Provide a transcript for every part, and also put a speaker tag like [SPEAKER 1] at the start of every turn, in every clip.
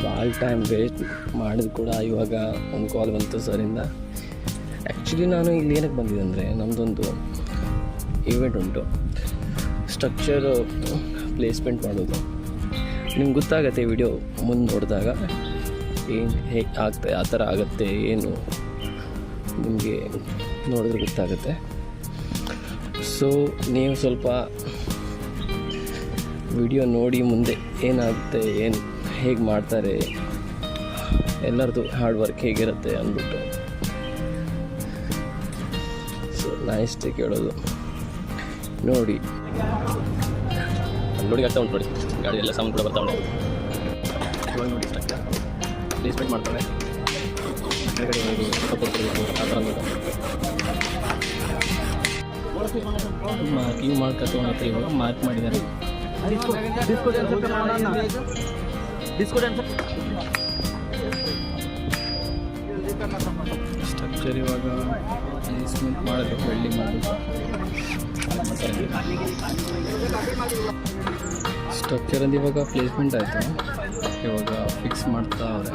[SPEAKER 1] ಭಾಳ time waste ಮಾಡಿದ್ರು ಕೂಡ ಇವಾಗ ಒಂದು ಕಾಲ್ ಬಂತು ಸರಿಂದ. ಆ್ಯಕ್ಚುಲಿ ನಾನು ಇಲ್ಲಿ ಏನಕ್ಕೆ ಬಂದಿದ್ದೆ ಅಂದರೆ ನಮ್ಮದೊಂದು ಈವೆಂಟ್ ಉಂಟು, ಸ್ಟ್ರಕ್ಚರ್ ಪ್ಲೇಸ್ಮೆಂಟ್ ಮಾಡೋದು. ನಿಮ್ಗೆ ಗೊತ್ತಾಗತ್ತೆ ವಿಡಿಯೋ ಮುಂದೆ ನೋಡಿದಾಗ ಏನು ಹೇಗೆ ಆಗ್ತದೆ, ಆ ಥರ ಆಗುತ್ತೆ ಏನು ನಿಮಗೆ ನೋಡಿದ್ರೆ ಗೊತ್ತಾಗುತ್ತೆ. ಸೊ ನೀವು ಸ್ವಲ್ಪ ವಿಡಿಯೋ ನೋಡಿ ಮುಂದೆ ಏನಾಗುತ್ತೆ, ಏನು ಹೇಗೆ ಮಾಡ್ತಾರೆ, ಎಲ್ಲರದ್ದು ಹಾರ್ಡ್ ವರ್ಕ್ ಹೇಗಿರುತ್ತೆ ಅಂದ್ಬಿಟ್ಟು ಸೊ ನಾಯಿಷ್ಟೇ ಕೇಳೋದು. ನೋಡಿ ನೋಡಿ ಆಗ್ತಾ ಉಂಟು, ನೋಡಿ ಗಾಡಿ ಎಲ್ಲ ಸೌಂಡ್ ಕೂಡ ಬರ್ತಾ ಉಂಟು. ಇವಾಗ ನೋಡಿ ಸ್ಟ್ರಕ್ಚರ್ ಪ್ಲೇಸ್ಮೆಂಟ್ ಮಾಡ್ತಾರೆ, ಕೆಳಗಡೆ ಸಪೋರ್ಟ್ ಕೊಡಬೇಕು ಆ ಥರ ಮಾರ್ಕಿಂಗ್ ಮಾಡ್ಕೊಳ್ತಾರೆ. ಇವಾಗ ಮಾರ್ಕ್ ಮಾಡಿದ್ದಾರೆ. ಸ್ಟ್ರಕ್ಚರ್ ಇವಾಗ ಪ್ಲೇಸ್ಮೆಂಟ್ ಮಾಡಿದ್ರು, ವೆಲ್ಡಿಂಗ್ ಮಾಡಿದ್ರು. ಸ್ಟ್ರಕ್ಚರ್ ಅಂದು ಇವಾಗ ಪ್ಲೇಸ್ಮೆಂಟ್ ಆಯಿತು, ಇವಾಗ ಫಿಕ್ಸ್ ಮಾಡ್ತಾ ಅವ್ರೆ.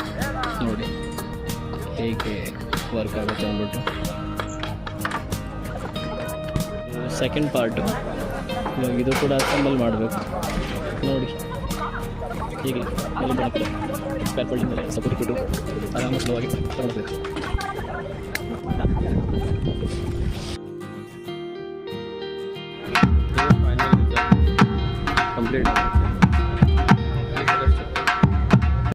[SPEAKER 1] ನೋಡಿ ಹೇಗೆ ವರ್ಕ್ ಆಗುತ್ತೆ ಅಂದ್ಬಿಟ್ಟು. ಸೆಕೆಂಡ್ ಪಾರ್ಟು ಇವಾಗ ಇದು ಕೂಡ ಅಸೆಂಬಲ್ ಮಾಡಬೇಕು. ನೋಡಿ ಹೀಗೆ ಮೇಲೆ ಬರುತ್ತೆ, ಸ್ಪೇರ್ ಪಾರ್ಟಿಂದ ಸಪೋರ್ಟ್ ಕೊಟ್ಟು ಆರಾಮ ಸ್ಲೋವಾಗಿ ತಗೊಳ್ಬೇಕು.